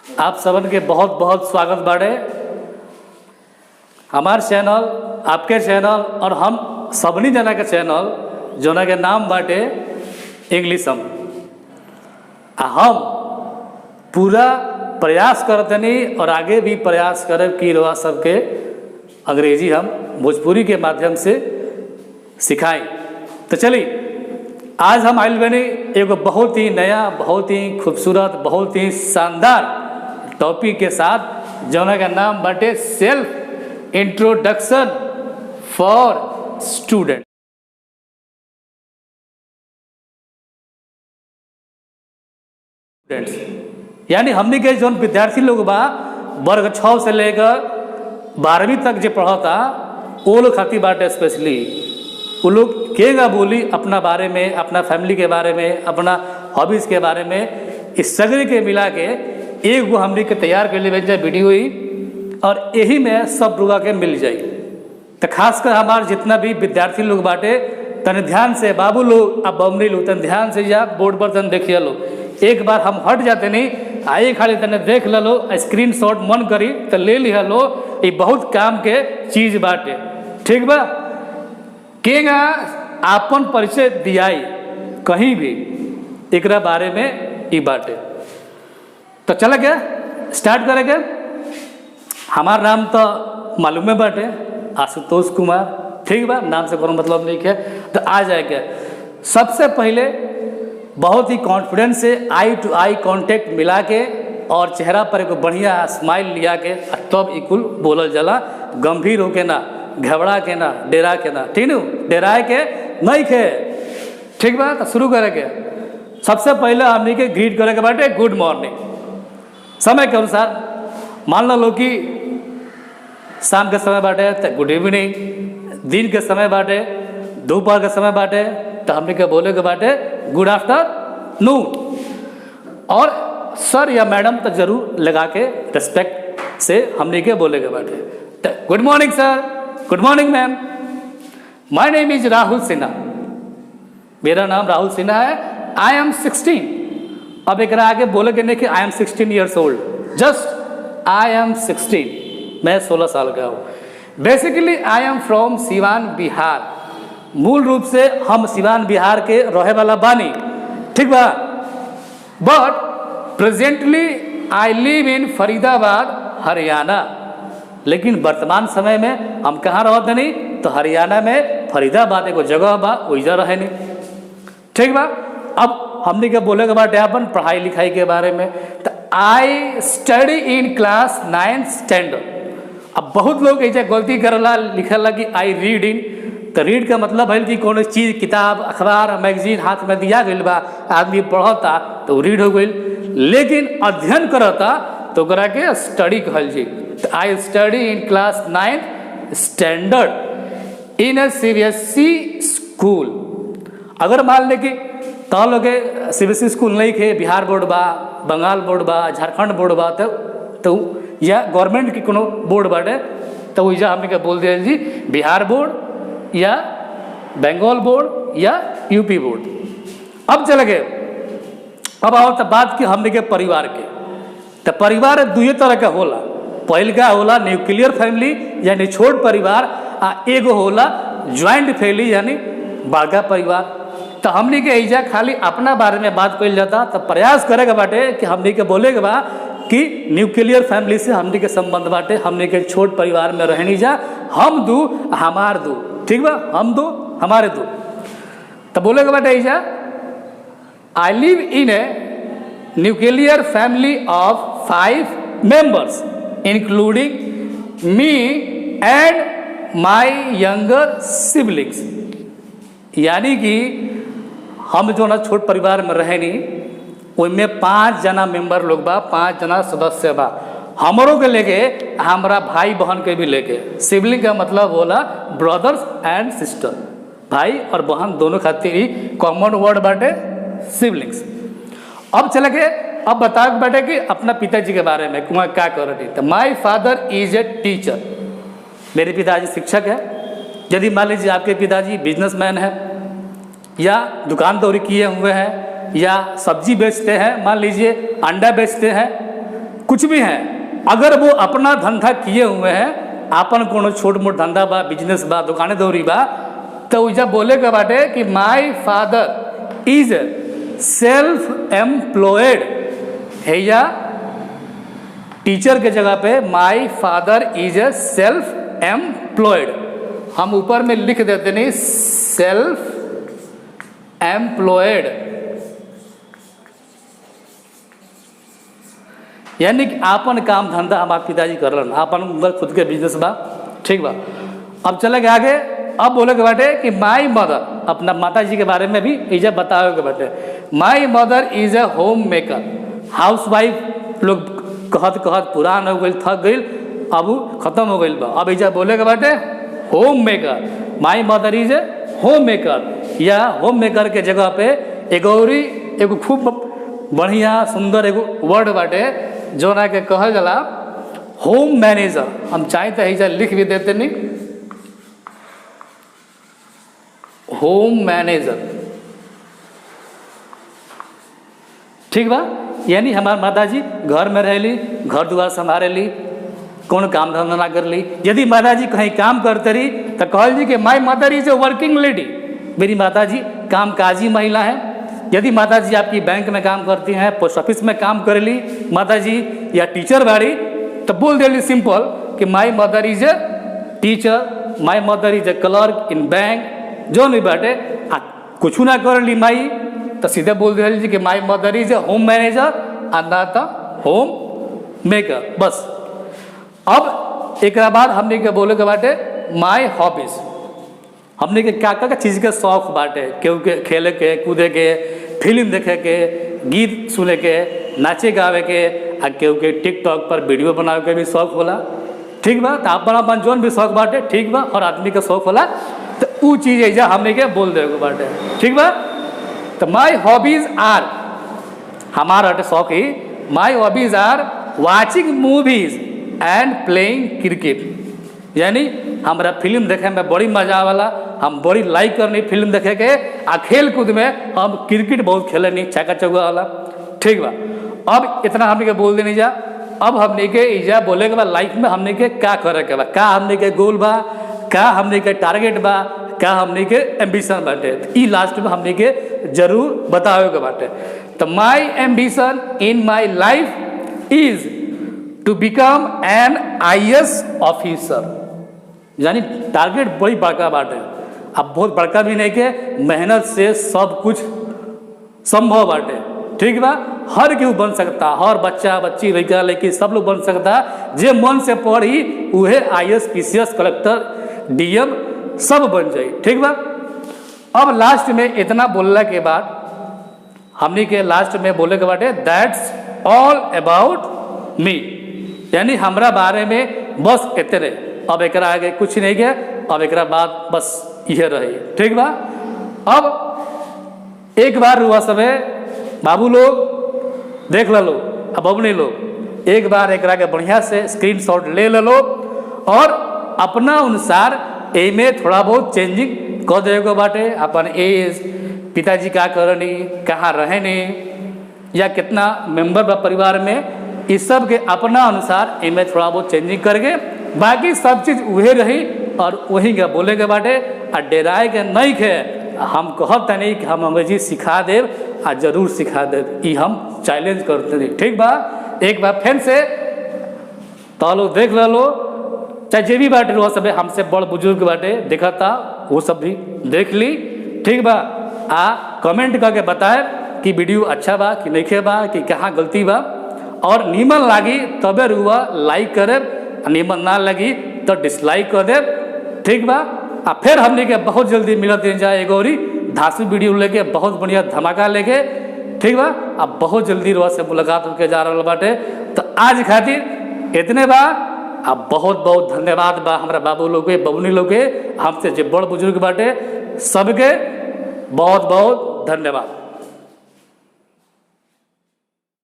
आप सबन के बहुत बहुत स्वागत बाड़े। हमार चैनल, आपके चैनल और हम सबनी जना के चैनल जोना के नाम बाटे इंग्लिशम। हम पूरा प्रयास करतनी और आगे भी प्रयास करब कि रउआ सबके अंग्रेजी हम भोजपुरी के माध्यम से सिखाएं। तो चलिए आज हम आइल बनी एगो बहुत ही नया, बहुत ही खूबसूरत, बहुत ही शानदार टॉपिक के साथ जौना का नाम बाटे सेल्फ इंट्रोडक्शन फॉर स्टूडेंट। यानी हमने के जो विद्यार्थी लोग बा वर्ग 6 से लेकर 12वीं तक जो पढ़ता वो लोग खातिर बाटे स्पेशली वो लोग केगा बोली अपना बारे में, अपना फैमिली के बारे में, अपना हॉबीज़ के बारे में, इस सगरे के मिला के एक वो हमने के तैयार कर ले जाए वीडियो ही और यही में सब रुआ के मिल जाए। तो खासकर हमारे जितना भी विद्यार्थी लोग बाटे तन ध्यान से, बाबू लोग अब बमरी लोग तन ध्यान से जा बोर्ड पर तन देखिए लो। एक बार हम हट जाते नहीं आइए खाली तने देख लो, स्क्रीन शॉट मन करी तो ले लिया लो। ये बहुत काम के चीज़ बाटे, ठीक बा। केगा आपन परिचय दियाई कहीं भी एक बारे में ई बाटे। तो चला क्या स्टार्ट करेंगे। हमार नाम तो मालूम है बाटे आशुतोष कुमार, ठीक बा। नाम से कोनो मतलब नहीं है। तो आ जाएगा सबसे पहले बहुत ही कॉन्फिडेंस से आई टू आई कांटेक्ट मिला के और चेहरा पर एक बढ़िया स्माइल लिया के तब इकुल बोलल जला। गंभीर होके ना, घबरा के ना, डेरा के ना, ठीक न, डेराए के नहीं खे, ठीक बा। तो शुरू करेंगे। सबसे पहले हमने के ग्रीट करे के बाटे गुड मॉर्निंग। समय के अनुसार मान लो कि शाम के समय बाटे तो गुड इवनिंग, दिन के समय बाटे, दोपहर के समय बाटे तो हमने के बोले के बाटे गुड आफ्टरनून। और सर या मैडम तो जरूर लगा के रिस्पेक्ट से हमने के बोले के बाटे। Good morning sir, good morning ma'am, my name is Rahul Sinha. मेरा नाम राहुल सिन्हा है। I am 16। अब एक आगे बोले के नहीं कि I am 16 years old, just I am 16, मैं 16 साल का हूँ। Basically I am from Siwan Bihar. मूल रूप से हम सिवान बिहार के रहे वाला बानी, ठीक बा। But presently I live in Faridabad Haryana. लेकिन वर्तमान समय में हम कहाँ रहते नहीं तो हरियाणा में फरीदाबाद एगो जगह बा, वही रहे नहीं, ठीक बा। अब हमने के बोले के बाटे अपन पढ़ाई लिखाई के बारे में। तो I study in class 9th standard. अब बहुत लोग ऐसे गलती करला लिखला कि आई रीड इन। तो रीड का मतलब है कि कोनो चीज़, किताब, अखबार, मैगजीन हाथ में दिया गई बा, आदमी पढ़ता तो रीड हो गई। लेकिन अध्ययन करता तो करा के स्टडी कहल जी। तो I study in class 9th standard in A CBSE school. अगर मान ले कि तो लोग CBSE स्कूल नहीं खे, बिहार बोर्ड बा, बंगाल बोर्ड बा, झारखंड बोर्ड बा, तो या गवर्नमेंट की कोनो बोर्ड बाटे तो वही हमने के बोल दिया जी बिहार बोर्ड या बंगाल बोर्ड या यूपी बोर्ड। अब चले गए। अब आओ तो बात की हमने के परिवार के। तो परिवार दुई तरह का होला। पहल का होला न्यूक्लियर फैमिली यानी छोट परिवार, आ एगो होला ज्वाइंट फैमिली यानी बड़का परिवार। तो हमने के ऐजा खाली अपना बारे में बात कल जाता तो प्रयास करेगा बाटे कि हमने के बोले के बा कि न्यूक्लियर फैमिली से हमने के संबंध बाटे, हमने के छोट परिवार में रहनी जा, हम दो हमार दो, ठीक बा, हम दो हमारे दो। तो बोले के बाटे ऐजा आई live in a nuclear family of 5 members including me and my younger siblings. यानी कि हम जो ना छोट परिवार में रहे नहीं, उनमें 5 जना मेंबर लोग बा, 5 जना सदस्य बा। हमरों के लेके हमारा भाई बहन के भी लेके। सिबलिंग का मतलब बोला ब्रदर्स एंड सिस्टर, भाई और बहन दोनों खातिर ही कॉमन वर्ड बाटे सिबलिंग्स। अब चले गए। अब बता बेटे कि अपना पिताजी के बारे में क्या कर रही। तो माई फादर इज ए टीचर। मेरे पिताजी शिक्षक है। यदि मान लीजिए आपके पिताजी बिजनेसमैन है या दुकान किए हुए हैं या सब्जी बेचते हैं, मान लीजिए अंडा बेचते हैं, कुछ भी हैं, अगर वो अपना धंधा किए हुए हैं, आपन कोनो छोट मोट धंधा बा, बिजनेस बा, दुकाने दौरी बा, तो जब बोले के बाटे कि my father is self employed है, या टीचर के जगह पे my father is a self employed, हम ऊपर में लिख देते नहीं सेल्फ एम्प्लॉयड, यानी कि आपन काम धंधा हमारे पिताजी कर रहे, आपन खुद के बिजनेस बा, ठीक बा। अब चले गए आगे, अब बोले के बाटे कि माई मदर, अपना माता जी के बारे में भी इजा बताओ के बाटे, my mother is a home maker, house wife लोग कहत कहत पुरान हो गई, थक गई, अब खत्म हो गई बा, अब इजा बोले के बाटे home maker, my mother is a home maker, या होम मेकर के जगह पे एगो खूब बढ़िया सुंदर एगो वर्ड बाटे जो ना के कहल जाला होम मैनेजर, हम चाहे तो इजा लिख भी देते नहीं होम मैनेजर, ठीक बा। यानी हमार माता जी घर में रहली, घर दुआर संभाले ली, कौन काम धंधा ना कर ली, यदि माता जी कहीं काम करते रही तो कहल जी कि my mother is a working lady, मेरी माता जी कामकाजी महिला है। यदि माता जी आपकी बैंक में काम करती हैं, पोस्ट ऑफिस में काम कर ली माता जी, या टीचर बाड़ी, तो बोल देली सिंपल कि my mother is a teacher, my mother is a clerk in bank, जो नहीं बाटे आ कुछ ना कर ली माई, तो सीधे बोल दिया जी कि my mother is a home manager और ना तो होम मेकर, बस। अब एक बाद हमने के बोले के बाटे माई हॉबीज, हमने के क्या क्या चीज़ के शौक बाटे, क्योंकि खेले के, कूदे के, फिल्म देखे के, गीत सुने के, नाचे गावे के, आ क्योंकि टिकटॉक पर वीडियो बनावे के भी शौक होला, ठीक बा। तो अपन अपन जोन भी शौक बाटे, ठीक बा, और आदमी के शौक होला, तो वो चीज़ ऐसा हमने के बोल देवे बाटे, ठीक बा। तो माई हॉबीज आर, हमारा हटे शौक ही, my hobbies are watching movies and playing cricket, यानी हमारा फिल्म देखे में बड़ी मजा आवाला, हम बड़ी लाइक करनी फिल्म देखे के, आ खेल कूद में हम क्रिकेट बहुत खेले नहीं, चौका चौका वाला, ठीक बा। अब इतना हमने के बोल देनी जा, अब हमने के इजा बोले के बाद लाइफ में हमने के क्या करे के बा, का हमने के गोल बा, का हमने के टारगेट बा, क्या हमने के एम्बिशन बाटे, ई लास्ट में हमने के जरूर बतावे के बाटे। तो my ambition in my life is to become an IAS officer, यानी टारगेट बड़ी बड़का बाटे, अब बहुत बड़का भी नहीं के, मेहनत से सब कुछ संभव बाटे, ठीक बा। हर केहू बन सकता, हर बच्चा बच्ची लड़का लड़की सब लोग बन सकता, जे मन से पढ़ी उहे IAS PCS कलेक्टर DM सब बन जाए, ठीक बा। अब लास्ट में इतना बोलने के बाद हमने के लास्ट में बोले के बाटे दैट्स ऑल अबाउट मी, यानी हमरा बारे में बस इतने, अब एक आगे कुछ नहीं गया, अब एक बाद बस यह रही, ठीक बा। अब एक बार हुआ सबे बाबू लोग देख लो, अब नहीं लोग एक बार एक के बढ़िया से स्क्रीनशॉट ले लो, और अपना अनुसार एमे थोड़ा बहुत चेंजिंग कर देगा बाटे, अपन एज, पिताजी क्या करनी, कहाँ रहने, या कितना मेंबर बा परिवार में, इस सब के अपना अनुसार एमे थोड़ा बहुत चेंजिंग करके, बाकी सब चीज़ वही रही और वही के बोले के बाटे, आ डेराए के नहीं के, हम कहते नहीं कि हम अंग्रेजी सिखा देव, आ जरूर सिखा देव, ये हम चैलेंज करते नहीं, ठीक बा। एक बार फिर से तो लोग देख लो, चाहे जे भी बाटे वो सब हमसे बड़ बुजुर्ग बाटे देखा था, वो सब भी देख ली, ठीक बा। आ कमेंट करके बताए कि वीडियो अच्छा बा कि नहीं बा, कि कहाँ गलती बा, और नीमन लागी तबे रुआ लाइक करे, नीमन ना लगी तो डिसलाइक कर दे, ठीक बा। आ फिर हमने के बहुत जल्दी मिलत जाए एगो और धांसू वीडियो लेके, बहुत बढ़िया धमाका लेके, ठीक बा। अब बहुत जल्दी रुआ से मुलाकात होके जा रहा बाटे, तो आज खातिर इतने बा। अब बहुत बहुत धन्यवाद बा हमारा बाबू लोग के, बबुनी लोग के, हमसे जो बड़ बुजुर्ग बाटे सबके बहुत बहुत धन्यवाद।